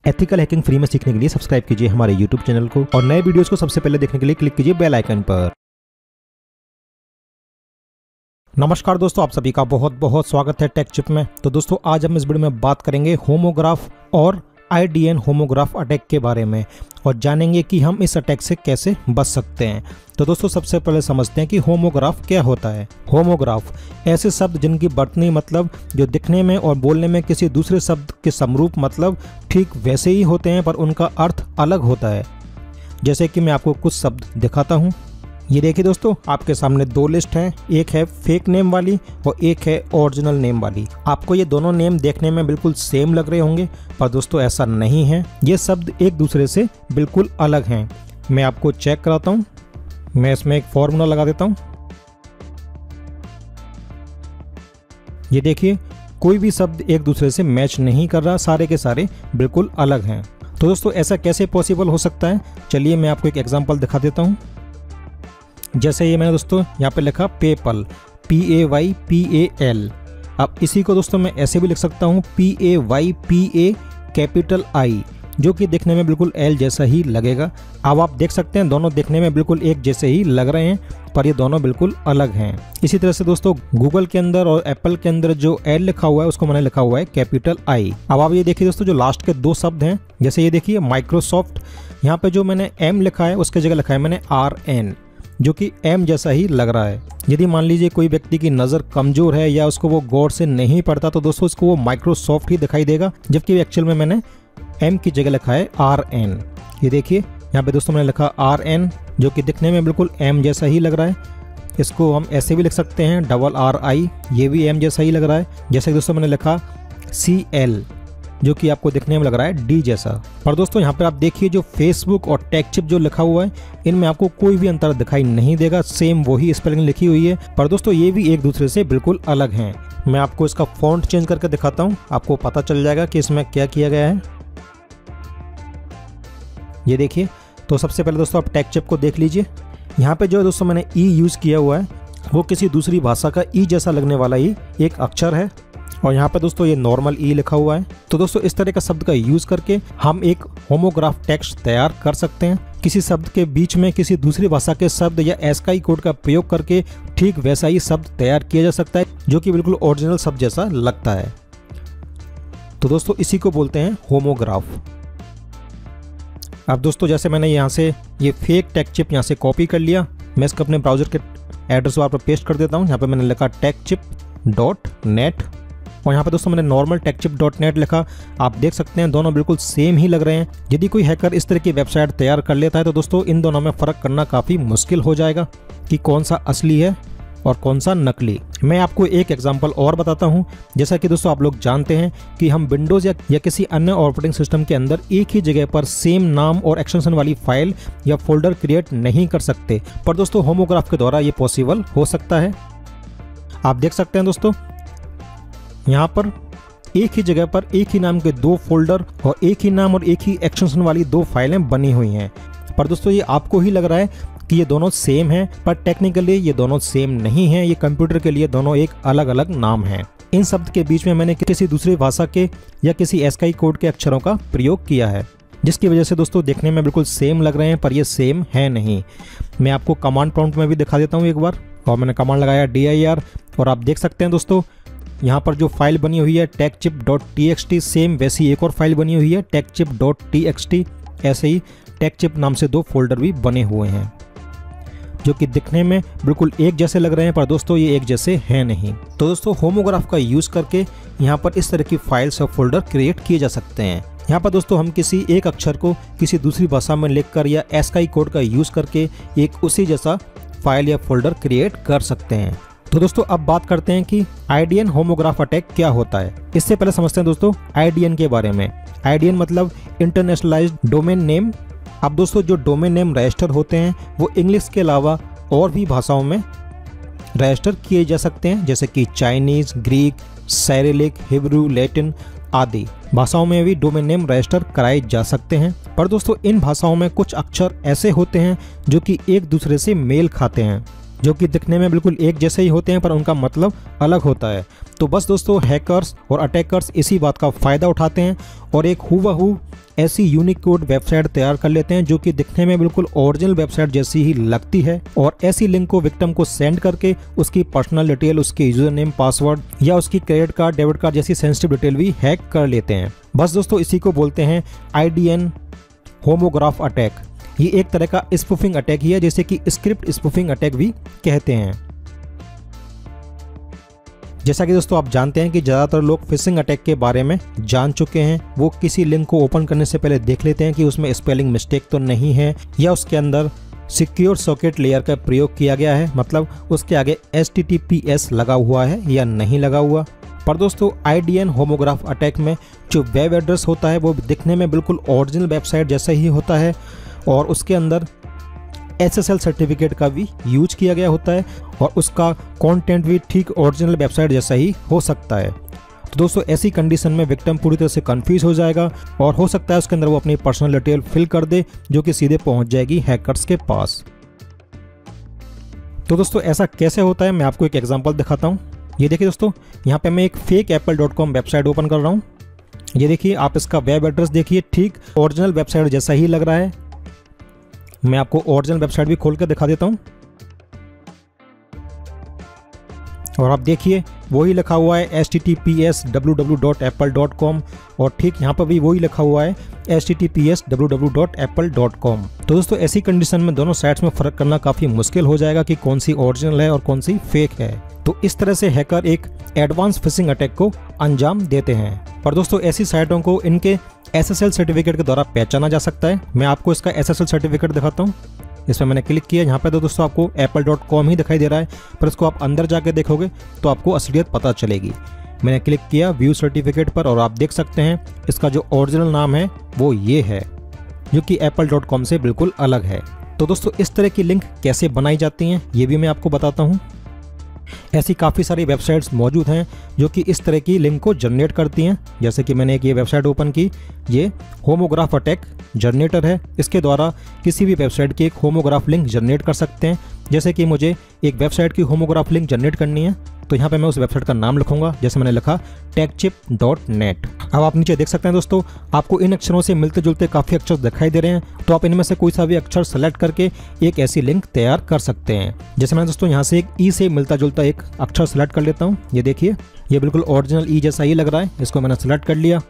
Ethical hacking free में सीखने के लिए सब्सक्राइब कीजिए हमारे यूट्यूब चैनल को और नए वीडियोस को सबसे पहले देखने के लिए क्लिक कीजिए बेल आइकन पर। नमस्कार दोस्तों, आप सभी का बहुत बहुत स्वागत है टेक चिप में। तो दोस्तों आज हम इस वीडियो में बात करेंगे होमोग्राफ और IDN होमोग्राफ अटैक के बारे में और जानेंगे कि हम इस अटैक से कैसे बच सकते हैं। तो दोस्तों सबसे पहले समझते हैं कि होमोग्राफ क्या होता है। होमोग्राफ ऐसे शब्द जिनकी वर्तनी मतलब जो दिखने में और बोलने में किसी दूसरे शब्द के समरूप मतलब ठीक वैसे ही होते हैं पर उनका अर्थ अलग होता है। जैसे कि मैं आपको कुछ शब्द दिखाता हूँ। ये देखिए दोस्तों, आपके सामने दो लिस्ट हैं, एक है फेक नेम वाली और एक है ओरिजिनल नेम वाली। आपको ये दोनों नेम देखने में बिल्कुल सेम लग रहे होंगे पर दोस्तों ऐसा नहीं है। ये शब्द एक दूसरे से बिल्कुल अलग हैं। मैं आपको चेक कराता हूँ। मैं इसमें एक फॉर्मूला लगा देता हूँ। ये देखिए, कोई भी शब्द एक दूसरे से मैच नहीं कर रहा, सारे के सारे बिल्कुल अलग हैं। तो दोस्तों ऐसा कैसे पॉसिबल हो सकता है, चलिए मैं आपको एक एग्जांपल दिखा देता हूँ। जैसे ये मैंने दोस्तों यहाँ पे लिखा पेपल, PAYPAL। अब इसी को दोस्तों मैं ऐसे भी लिख सकता हूँ PAYPA कैपिटल I, जो कि दिखने में बिल्कुल L जैसा ही लगेगा। अब आप देख सकते हैं दोनों दिखने में बिल्कुल एक जैसे ही लग रहे हैं पर ये दोनों बिल्कुल अलग हैं। इसी तरह से दोस्तों गूगल के अंदर और एप्पल के अंदर जो L लिखा हुआ है उसको मैंने लिखा हुआ है कैपिटल I। अब आप ये देखिए दोस्तों, जो लास्ट के दो शब्द हैं, जैसे ये देखिए माइक्रोसॉफ्ट, यहाँ पे जो मैंने M लिखा है उसके जगह लिखा है मैंने RN, जो कि M जैसा ही लग रहा है। यदि मान लीजिए कोई व्यक्ति की नज़र कमज़ोर है या उसको वो गौर से नहीं पढ़ता तो दोस्तों उसको वो माइक्रोसॉफ्ट ही दिखाई देगा, जबकि एक्चुअल में मैंने M की जगह लिखा है RN। ये देखिए यहाँ पे दोस्तों मैंने लिखा RN, जो कि दिखने में बिल्कुल M जैसा ही लग रहा है। इसको हम ऐसे भी लिख सकते हैं RRI, ये भी M जैसा ही लग रहा है। जैसे दोस्तों मैंने लिखा CL, जो कि आपको दिखने में लग रहा है D जैसा। पर दोस्तों यहाँ पे आप देखिए जो फेसबुक और टेक चिप जो लिखा हुआ है इनमें आपको कोई भी अंतर दिखाई नहीं देगा, सेम वही स्पेलिंग लिखी हुई है। पर दोस्तों ये भी एक दूसरे से बिल्कुल अलग हैं। मैं आपको इसका फॉन्ट चेंज करके दिखाता हूँ, आपको पता चल जाएगा कि इसमें क्या किया गया है। ये देखिए, तो सबसे पहले दोस्तों आप टेक चिप को देख लीजिए। यहाँ पे जो दोस्तों मैंने E यूज़ किया हुआ है वो किसी दूसरी भाषा का E जैसा लगने वाला ही एक अक्षर है और यहाँ पे दोस्तों ये नॉर्मल E लिखा हुआ है। तो दोस्तों इस तरह का शब्द का यूज़ करके हम एक होमोग्राफ टेक्स्ट तैयार कर सकते हैं। किसी शब्द के बीच में किसी दूसरी भाषा के शब्द या ASCII कोड का प्रयोग करके ठीक वैसा ही शब्द तैयार किया जा सकता है, जो कि बिल्कुल ओरिजिनल शब्द जैसा लगता है। तो दोस्तों इसी को बोलते हैं होमोग्राफ। अब दोस्तों जैसे मैंने यहाँ से ये फेक टेक चिप यहाँ से कॉपी कर लिया, मैं इसको अपने ब्राउज़र के एड्रेस बार पर पेस्ट कर देता हूँ। यहाँ पे मैंने लिखा techchip.net और यहाँ पे दोस्तों मैंने नॉर्मल techchip.net लिखा। आप देख सकते हैं दोनों बिल्कुल सेम ही लग रहे हैं। यदि कोई हैकर इस तरह की वेबसाइट तैयार कर लेता है तो दोस्तों इन दोनों में फ़र्क करना काफ़ी मुश्किल हो जाएगा कि कौन सा असली है और कौन सा नकली। मैं आपको एक एग्जांपल और बताता हूं। जैसा कि दोस्तों आप लोग जानते हैं कि हम विंडोज़ या किसी अन्य ऑपरेटिंग सिस्टम के अंदर एक ही जगह पर सेम नाम और एक्सटेंशन वाली फाइल या फोल्डर क्रिएट नहीं कर सकते, पर दोस्तों होमोग्राफ के द्वारा ये पॉसिबल हो सकता है। आप देख सकते हैं दोस्तों यहाँ पर एक ही जगह पर एक ही नाम के दो फोल्डर और एक ही नाम और एक ही एक्सटेंशन वाली दो फाइलें बनी हुई हैं। पर दोस्तों ये आपको ही लग रहा है कि ये दोनों सेम हैं, पर टेक्निकली ये दोनों सेम नहीं हैं। ये कंप्यूटर के लिए दोनों एक अलग अलग नाम हैं। इन शब्द के बीच में मैंने किसी दूसरी भाषा के या किसी ASCII कोड के अक्षरों का प्रयोग किया है, जिसकी वजह से दोस्तों देखने में बिल्कुल सेम लग रहे हैं पर ये सेम है नहीं। मैं आपको कमांड प्रॉम्प्ट में भी दिखा देता हूँ एक बार, और मैंने कमांड लगाया dir और आप देख सकते हैं दोस्तों यहाँ पर जो फाइल बनी हुई है techchip.txt, सेम वैसी एक और फाइल बनी हुई है techchip.txt। ऐसे ही techchip नाम से दो फोल्डर भी बने हुए हैं जो कि दिखने में बिल्कुल एक जैसे लग रहे हैं पर दोस्तों ये एक जैसे हैं नहीं। तो दोस्तों होमोग्राफ का यूज़ करके यहाँ पर इस तरह की फाइल्स और फोल्डर क्रिएट किए जा सकते हैं। यहाँ पर दोस्तों हम किसी एक अक्षर को किसी दूसरी भाषा में लिखकर या ASCII कोड का यूज़ करके एक उसी जैसा फाइल या फोल्डर क्रिएट कर सकते हैं। तो दोस्तों अब बात करते हैं कि IDN होमोग्राफ अटैक क्या होता है। इससे पहले समझते हैं दोस्तों IDN के बारे में। IDN मतलब इंटरनेशनलाइज्ड डोमेन नेम। अब दोस्तों जो डोमेन नेम रजिस्टर होते हैं वो इंग्लिश के अलावा और भी भाषाओं में रजिस्टर किए जा सकते हैं, जैसे कि चाइनीज़, ग्रीक, साइरिलिक, हिब्रू, लैटिन आदि भाषाओं में भी डोमेन नेम रजिस्टर कराए जा सकते हैं। पर दोस्तों इन भाषाओं में कुछ अक्षर ऐसे होते हैं जो कि एक दूसरे से मेल खाते हैं। जो कि दिखने में बिल्कुल एक जैसे ही होते हैं पर उनका मतलब अलग होता है। तो बस दोस्तों हैकर्स और अटैकर्स इसी बात का फ़ायदा उठाते हैं और एक हूबहू ऐसी यूनिकोड वेबसाइट तैयार कर लेते हैं जो कि दिखने में बिल्कुल ओरिजिनल वेबसाइट जैसी ही लगती है, और ऐसी लिंक को विक्टिम को सेंड करके उसकी पर्सनल डिटेल, उसके यूजर नेम, पासवर्ड या उसकी क्रेडिट कार्ड, डेबिट कार्ड जैसी सेंसिटिव डिटेल भी हैक कर लेते हैं। बस दोस्तों इसी को बोलते हैं IDN होमोग्राफ अटैक। ये एक तरह का स्पूफिंग अटैक ही है, जैसे कि स्क्रिप्ट स्पूफिंग अटैक भी कहते हैं। जैसा कि दोस्तों आप जानते हैं कि ज़्यादातर लोग फिशिंग अटैक के बारे में जान चुके हैं। वो किसी लिंक को ओपन करने से पहले देख लेते हैं कि उसमें स्पेलिंग मिस्टेक तो नहीं है या उसके अंदर सिक्योर सॉकेट लेयर का प्रयोग किया गया है, मतलब उसके आगे HTTPS लगा हुआ है या नहीं लगा हुआ। पर दोस्तों IDN होमोग्राफ अटैक में जो वेब एड्रेस होता है वो दिखने में बिल्कुल ओरिजिनल वेबसाइट जैसा ही होता है और उसके अंदर SSL सर्टिफिकेट का भी यूज किया गया होता है और उसका कंटेंट भी ठीक ओरिजिनल वेबसाइट जैसा ही हो सकता है। तो दोस्तों ऐसी कंडीशन में विक्टिम पूरी तरह से कंफ्यूज हो जाएगा और हो सकता है उसके अंदर वो अपनी पर्सनल डिटेल फिल कर दे जो कि सीधे पहुंच जाएगी हैकर्स के पास। तो दोस्तों ऐसा कैसे होता है मैं आपको एक एग्जांपल दिखाता हूँ। ये देखिए दोस्तों, यहाँ पे मैं एक फेक apple.com वेबसाइट ओपन कर रहा हूँ। ये देखिए, आप इसका वेब एड्रेस देखिए, ठीक ओरिजिनल वेबसाइट जैसा ही लग रहा है। मैं आपको ओरिजिनल वेबसाइट भी खोल कर दिखा देता हूँ और आप देखिए वही लिखा हुआ है https www.apple.com और ठीक यहाँ पर भी वही लिखा हुआ है https www.apple.com। तो दोस्तों ऐसी कंडीशन में दोनों साइट्स में फ़र्क करना काफ़ी मुश्किल हो जाएगा कि कौन सी ओरिजिनल है और कौन सी फेक है। तो इस तरह से हैकर एक एडवांस फिशिंग अटैक को अंजाम देते हैं। पर दोस्तों ऐसी साइटों को इनके SSL सर्टिफिकेट के द्वारा पहचाना जा सकता है। मैं आपको इसका SSL सर्टिफिकेट दिखाता हूँ। इसमें मैंने क्लिक किया, यहाँ पे तो दोस्तों आपको apple.com ही दिखाई दे रहा है, पर इसको आप अंदर जाके देखोगे तो आपको असलियत पता चलेगी। मैंने क्लिक किया व्यू सर्टिफिकेट पर और आप देख सकते हैं इसका जो ओरिजिनल नाम है वो ये है, जो कि apple.com से बिल्कुल अलग है। तो दोस्तों इस तरह की लिंक कैसे बनाई जाती हैं ये भी मैं आपको बताता हूँ। ऐसी काफ़ी सारी वेबसाइट्स मौजूद हैं जो कि इस तरह की लिंक को जनरेट करती हैं। जैसे कि मैंने एक ये वेबसाइट ओपन की, ये होमोग्राफ अटैक जनरेटर है। इसके द्वारा किसी भी वेबसाइट की एक होमोग्राफ लिंक जनरेट कर सकते हैं। जैसे कि मुझे एक वेबसाइट की होमोग्राफ लिंक जनरेट करनी है तो यहाँ पे मैं उस वेबसाइट का नाम लिखूंगा, जैसे मैंने लिखा techchip.net। अब आप नीचे देख सकते हैं दोस्तों, आपको इन अक्षरों से मिलते जुलते काफ़ी अक्षर दिखाई दे रहे हैं। तो आप इनमें से कोई सा भी अक्षर सेलेक्ट करके एक ऐसी लिंक तैयार कर सकते हैं। जैसे मैं दोस्तों यहाँ से एक ई से मिलता जुलता एक अक्षर सेलेक्ट कर लेता हूँ। ये देखिए, ये बिल्कुल ओरिजिनल ई जैसा ही लग रहा है। इसको मैंने सेलेक्ट कर लिया।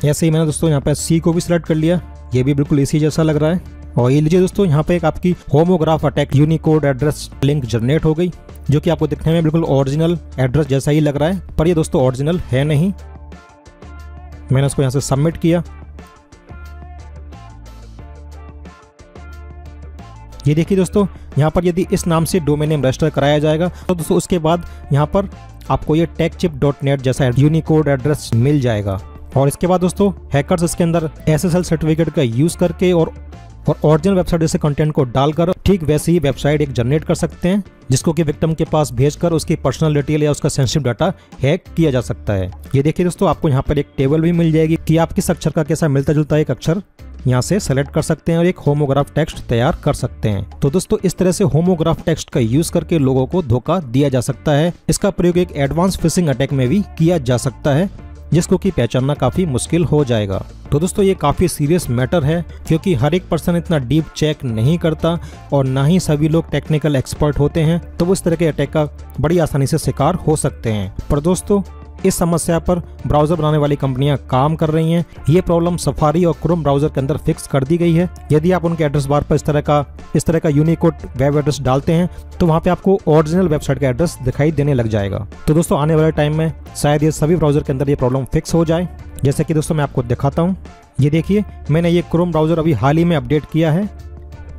ऐसे ही मैंने दोस्तों यहाँ पर सी को भी सिलेक्ट कर लिया, ये भी बिल्कुल इसी जैसा लग रहा है। और ये लीजिए दोस्तों, यहाँ पे एक आपकी homograph attack Unicode address link generate हो गई, जो कि आपको दिखने में बिल्कुल ओरिजिनल एड्रेस जैसा ही लग रहा है, पर ये दोस्तों ओरिजिनल है नहीं। मैंने उसको यहाँ से सबमिट किया। ये देखिए दोस्तों, यहाँ पर यदि इस नाम से डोमेन नेम रजिस्टर कराया जाएगा तो दोस्तों उसके बाद यहाँ पर आपको ये techchip.net जैसा यूनिकोड एड्रेस मिल जाएगा। और इसके बाद दोस्तों हैकर्स इसके अंदर SSL सर्टिफिकेट का यूज करके और ओरिजिनल वेबसाइट जैसे कंटेंट को डालकर ठीक वैसे ही वेबसाइट एक जनरेट कर सकते हैं, जिसको कि विक्टिम के पास भेजकर उसकी पर्सनल डिटेल या उसका सेंसिटिव डाटा हैक किया जा सकता है। ये देखिए दोस्तों, आपको यहाँ पर एक टेबल भी मिल जाएगी कि आप किस अक्षर का कैसा मिलता जुलता एक अक्षर यहाँ से सेलेक्ट कर सकते हैं और एक होमोग्राफ टेक्स्ट तैयार कर सकते हैं। तो दोस्तों इस तरह से होमोग्राफ टेक्स्ट का यूज करके लोगों को धोखा दिया जा सकता है। इसका प्रयोग एक एडवांस फिशिंग अटैक में भी किया जा सकता है, जिसको कि पहचानना काफी मुश्किल हो जाएगा। तो दोस्तों ये काफी सीरियस मैटर है, क्योंकि हर एक पर्सन इतना डीप चेक नहीं करता और ना ही सभी लोग टेक्निकल एक्सपर्ट होते हैं, तो वो इस तरह के अटैक का बड़ी आसानी से शिकार हो सकते हैं। पर दोस्तों इस समस्या पर ब्राउजर बनाने वाली कंपनियां काम कर रही हैं। ये प्रॉब्लम सफारी और क्रोम ब्राउजर के अंदर फिक्स कर दी गई है। यदि आप उनके एड्रेस बार पर इस तरह का यूनिकोड वेब एड्रेस डालते हैं तो वहां पे आपको ओरिजिनल वेबसाइट का एड्रेस दिखाई देने लग जाएगा। तो दोस्तों आने वाले टाइम में शायद ये सभी ब्राउजर के अंदर ये प्रॉब्लम फिक्स हो जाए। जैसे कि दोस्तों मैं आपको दिखाता हूँ, ये देखिए मैंने ये क्रोम ब्राउजर अभी हाल ही में अपडेट किया है।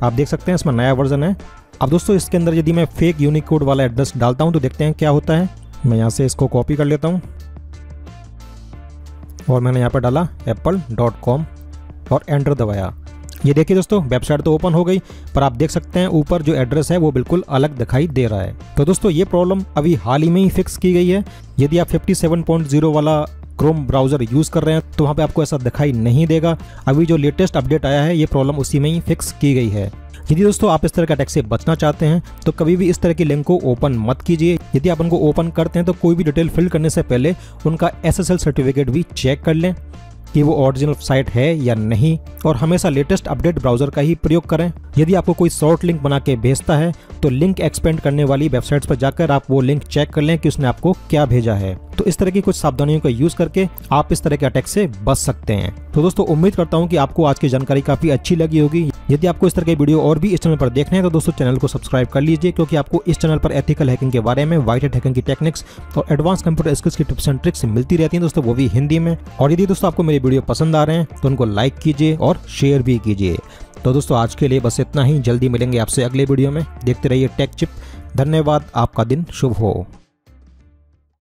आप देख सकते हैं इसमें नया वर्जन है। अब दोस्तों इसके अंदर यदि मैं फेक यूनिकोड वाला एड्रेस डालता हूँ तो देखते हैं क्या होता है। मैं यहाँ से इसको कॉपी कर लेता हूँ और मैंने यहाँ पर डाला apple.com और एंटर दबाया। ये देखिए दोस्तों वेबसाइट तो ओपन हो गई, पर आप देख सकते हैं ऊपर जो एड्रेस है वो बिल्कुल अलग दिखाई दे रहा है। तो दोस्तों ये प्रॉब्लम अभी हाल ही में ही फिक्स की गई है। यदि आप 57.0 वाला क्रोम ब्राउजर यूज कर रहे हैं तो वहाँ पे आपको ऐसा दिखाई नहीं देगा। अभी जो लेटेस्ट अपडेट आया है ये प्रॉब्लम उसी में ही फिक्स की गई है। यदि दोस्तों आप इस तरह के अटैक से बचना चाहते हैं तो कभी भी इस तरह की लिंक को ओपन मत कीजिए। यदि आप उनको ओपन करते हैं तो कोई भी डिटेल फिल करने से पहले उनका SSL सर्टिफिकेट भी चेक कर लें कि वो ओरिजिनल साइट है या नहीं, और हमेशा लेटेस्ट अपडेट ब्राउजर का ही प्रयोग करें। यदि आपको कोई शॉर्ट लिंक बना के भेजता है तो लिंक एक्सपेंड करने वाली वेबसाइट्स पर जाकर आप वो लिंक चेक कर लें कि उसने आपको क्या भेजा है। तो इस तरह की कुछ सावधानियों का यूज करके आप इस तरह के अटैक से बच सकते हैं। तो दोस्तों उम्मीद करता हूं कि आपको आज की जानकारी काफी अच्छी लगी होगी। यदि आपको इस तरह के वीडियो और भी इस चैनल पर देखने हैं तो दोस्तों चैनल को सब्सक्राइब कर लीजिए, क्योंकि आपको इस चैनल पर एथिकल हैकिंग के बारे में, व्हाइट हैट हैकिंग की टेक्निक्स और एडवांस कंप्यूटर स्किल्स की टिप्स एंड ट्रिक्स मिलती रहती हैं दोस्तों, वो भी हिंदी में। और यदि दोस्तों आपको मेरे वीडियो पसंद आ रहे हैं तो उनको लाइक कीजिए और शेयर भी कीजिए। तो दोस्तों आज के लिए बस इतना ही। जल्दी मिलेंगे आपसे अगले वीडियो में। देखते रहिए टेक चिप। धन्यवाद। आपका दिन शुभ हो।